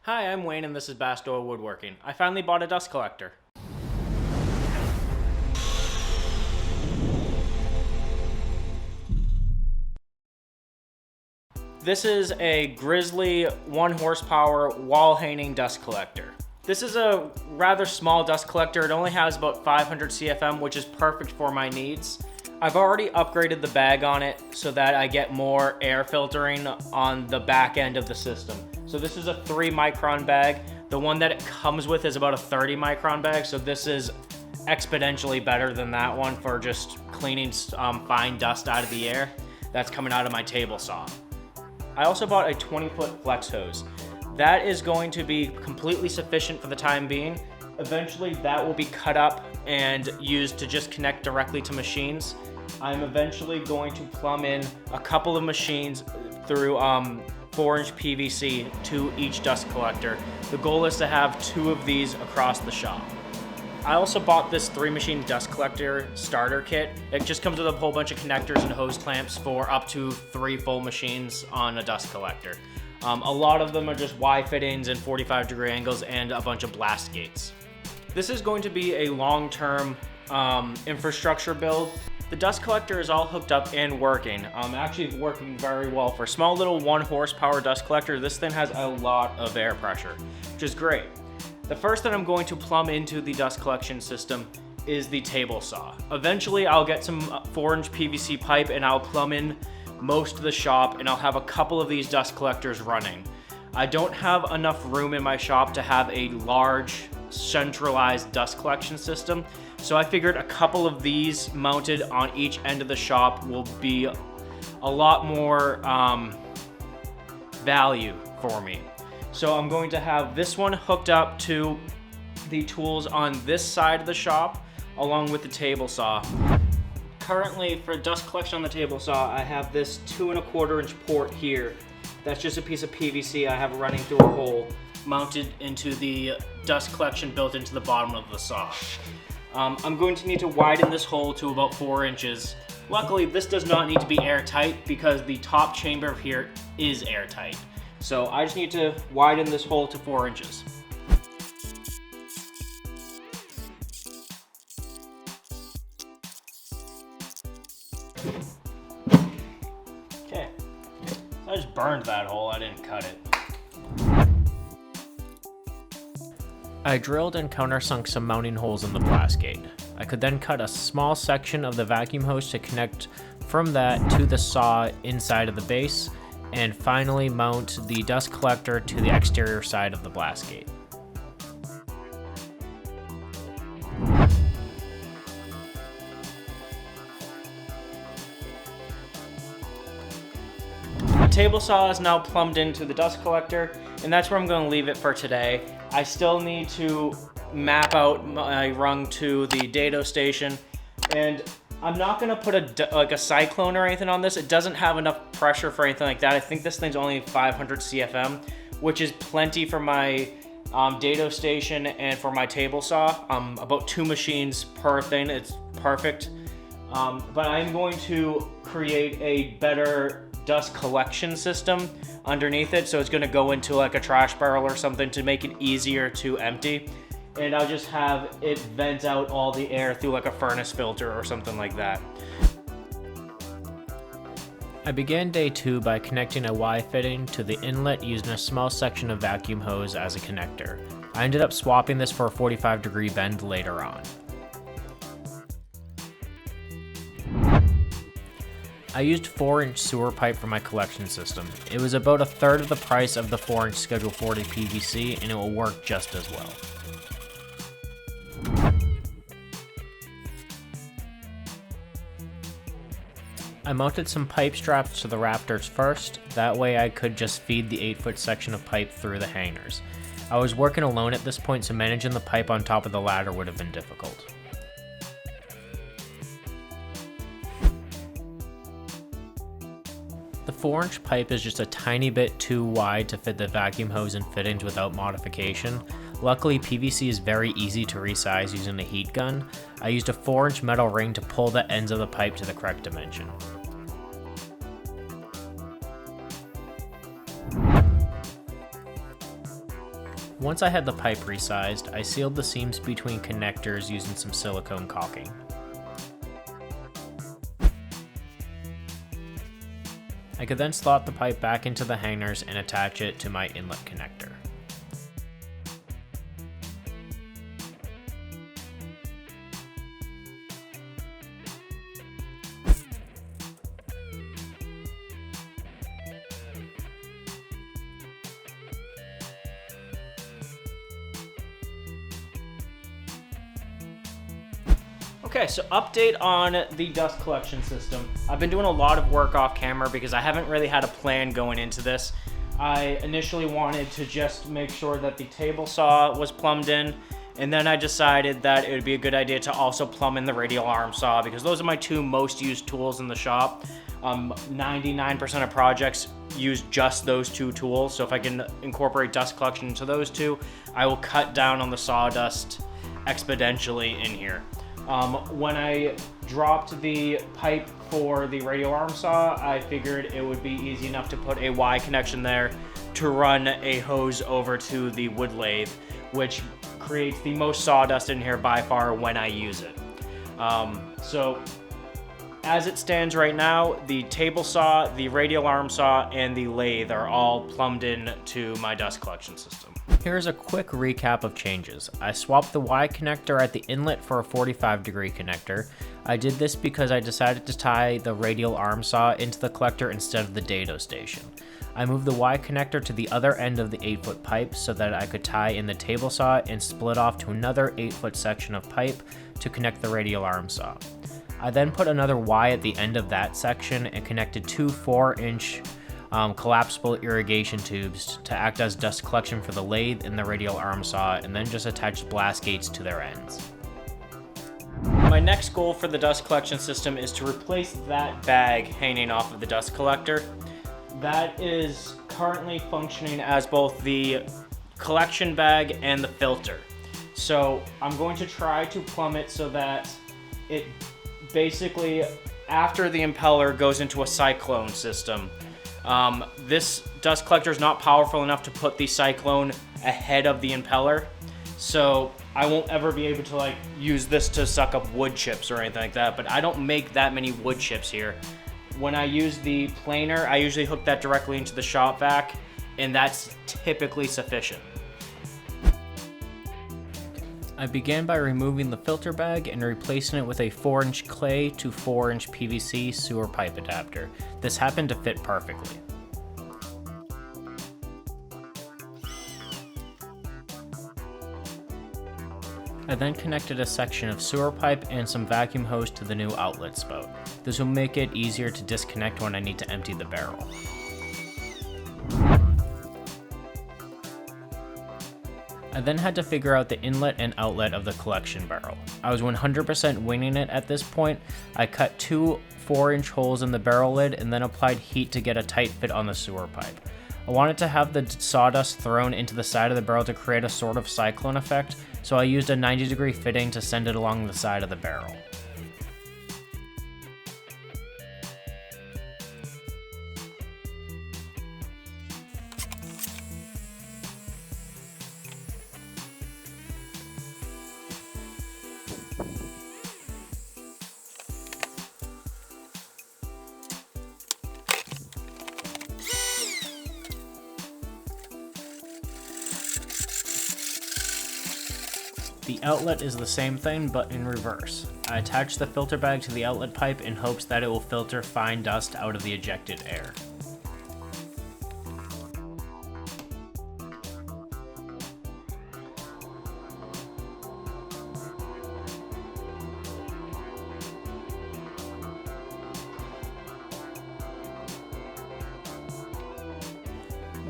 Hi, I'm Wayne and this is Bastow Woodworking. I finally bought a dust collector. This is a Grizzly 1 horsepower wall hanging dust collector. This is a rather small dust collector. It only has about 500 CFM, which is perfect for my needs. I've already upgraded the bag on it so that I get more air filtering on the back end of the system. So this is a 3 micron bag. The one that it comes with is about a 30 micron bag, so this is exponentially better than that one for just cleaning fine dust out of the air that's coming out of my table saw. I also bought a 20-foot flex hose. That is going to be completely sufficient for the time being. Eventually that will be cut up and used to just connect directly to machines. I'm eventually going to plumb in a couple of machines through 4-inch PVC to each dust collector. The goal is to have 2 of these across the shop. I also bought this 3-machine dust collector starter kit. It just comes with a whole bunch of connectors and hose clamps for up to 3 full machines on a dust collector. A lot of them are just Y fittings and 45-degree angles and a bunch of blast gates. This is going to be a long-term infrastructure build. The dust collector is all hooked up and working. Actually working very well. For a small little 1 horsepower dust collector, this thing has a lot of air pressure, which is great. The first that I'm going to plumb into the dust collection system is the table saw. Eventually I'll get some 4-inch PVC pipe and I'll plumb in most of the shop and I'll have a couple of these dust collectors running. I don't have enough room in my shop to have a large centralized dust collection system, so I figured a couple of these mounted on each end of the shop will be a lot more value for me. So I'm going to have this one hooked up to the tools on this side of the shop along with the table saw. Currently for dust collection on the table saw, I have this 2 1/4-inch port here. That's just a piece of PVC I have running through a hole mounted into the dust collection built into the bottom of the saw. I'm going to need to widen this hole to about 4 inches. Luckily, this does not need to be airtight because the top chamber here is airtight. So I just need to widen this hole to 4 inches. Okay, so I just burned that hole, I didn't cut it. I drilled and countersunk some mounting holes in the blast gate. I could then cut a small section of the vacuum hose to connect from that to the saw inside of the base, and finally mount the dust collector to the exterior side of the blast gate. The table saw is now plumbed into the dust collector, and that's where I'm going to leave it for today. I still need to map out my rung to the dado station, and I'm not going to put a cyclone or anything on this. It doesn't have enough pressure for anything like that. I think this thing's only 500 CFM, which is plenty for my dado station and for my table saw. About 2 machines per thing, it's perfect. But I'm going to create a better dust collection system underneath it, so it's going to go into like a trash barrel or something to make it easier to empty, and I'll just have it vent out all the air through like a furnace filter or something like that. I began day 2 by connecting a Y fitting to the inlet using a small section of vacuum hose as a connector. I ended up swapping this for a 45-degree bend later on. I used 4-inch sewer pipe for my collection system. It was about 1/3 of the price of the 4-inch Schedule 40 PVC, and it will work just as well. I mounted some pipe straps to the rafters first, that way I could just feed the 8-foot section of pipe through the hangers. I was working alone at this point, so managing the pipe on top of the ladder would have been difficult. The 4-inch pipe is just a tiny bit too wide to fit the vacuum hose and fittings without modification. Luckily, PVC is very easy to resize using a heat gun. I used a 4-inch metal ring to pull the ends of the pipe to the correct dimension. Once I had the pipe resized, I sealed the seams between connectors using some silicone caulking. I could then slot the pipe back into the hangers and attach it to my inlet connector. Okay, so update on the dust collection system. I've been doing a lot of work off camera because I haven't really had a plan going into this. I initially wanted to just make sure that the table saw was plumbed in, and then I decided that it would be a good idea to also plumb in the radial arm saw because those are my two most used tools in the shop. 99% of projects use just those two tools, so if I can incorporate dust collection into those two, I will cut down on the sawdust exponentially in here. When I dropped the pipe for the radial arm saw, I figured it would be easy enough to put a Y connection there to run a hose over to the wood lathe, which creates the most sawdust in here by far when I use it. So as it stands right now, the table saw, the radial arm saw, and the lathe are all plumbed in to my dust collection system. Here's a quick recap of changes. I swapped the Y connector at the inlet for a 45-degree connector. I did this because I decided to tie the radial arm saw into the collector instead of the dado station. I moved the Y connector to the other end of the 8-foot pipe so that I could tie in the table saw and split off to another 8-foot section of pipe to connect the radial arm saw. I then put another Y at the end of that section and connected two 4-inch collapsible irrigation tubes to act as dust collection for the lathe and the radial arm saw, and then just attached blast gates to their ends. My next goal for the dust collection system is to replace that bag hanging off of the dust collector. That is currently functioning as both the collection bag and the filter. So I'm going to try to plumb it so that it basically, after the impeller, goes into a cyclone system. This dust collector is not powerful enough to put the cyclone ahead of the impeller, so I won't ever be able to use this to suck up wood chips or anything like that, but I don't make that many wood chips here. When I use the planer, I usually hook that directly into the shop vac, and that's typically sufficient. I began by removing the filter bag and replacing it with a 4-inch clay to 4-inch PVC sewer pipe adapter. This happened to fit perfectly. I then connected a section of sewer pipe and some vacuum hose to the new outlet spout. This will make it easier to disconnect when I need to empty the barrel. I then had to figure out the inlet and outlet of the collection barrel. I was 100% winging it at this point. I cut two 4-inch holes in the barrel lid and then applied heat to get a tight fit on the sewer pipe. I wanted to have the sawdust thrown into the side of the barrel to create a sort of cyclone effect, so I used a 90-degree fitting to send it along the side of the barrel. The outlet is the same thing, but in reverse. I attach the filter bag to the outlet pipe in hopes that it will filter fine dust out of the ejected air.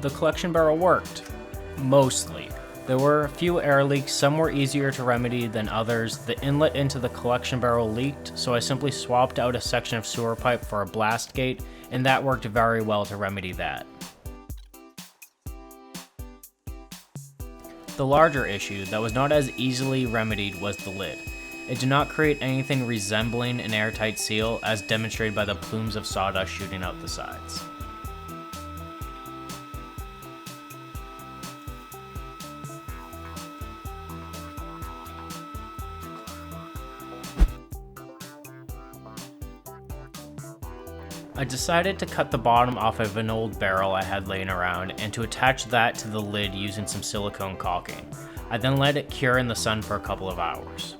The collection barrel worked. Mostly. There were a few air leaks, some were easier to remedy than others. The inlet into the collection barrel leaked, so I simply swapped out a section of sewer pipe for a blast gate, and that worked very well to remedy that. The larger issue that was not as easily remedied was the lid. It did not create anything resembling an airtight seal, as demonstrated by the plumes of sawdust shooting out the sides. I decided to cut the bottom off of an old barrel I had laying around and to attach that to the lid using some silicone caulking. I then let it cure in the sun for a couple of hours.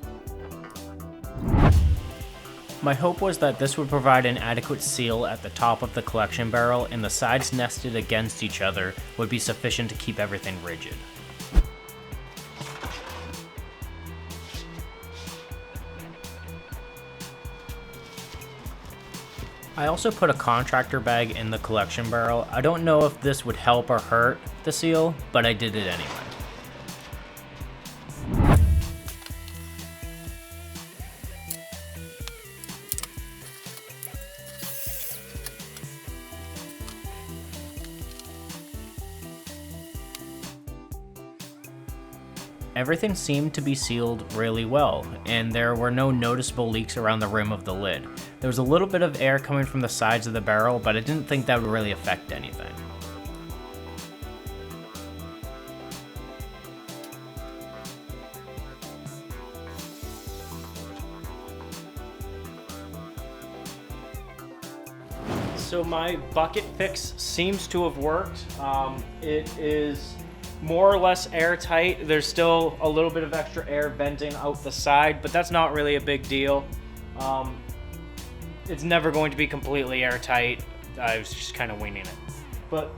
My hope was that this would provide an adequate seal at the top of the collection barrel, and the sides nested against each other would be sufficient to keep everything rigid. I also put a contractor bag in the collection barrel. I don't know if this would help or hurt the seal, but I did it anyway. Everything seemed to be sealed really well, and there were no noticeable leaks around the rim of the lid. There was a little bit of air coming from the sides of the barrel, but I didn't think that would really affect anything. So my bucket fix seems to have worked. It is more or less airtight. There's still a little bit of extra air venting out the side, but that's not really a big deal. It's never going to be completely airtight. I was just kind of winging it. But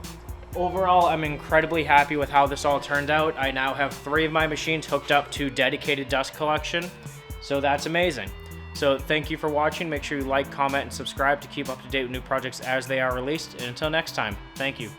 overall, I'm incredibly happy with how this all turned out. I now have 3 of my machines hooked up to dedicated dust collection, so that's amazing. So thank you for watching. Make sure you like, comment, and subscribe to keep up to date with new projects as they are released. And until next time, thank you.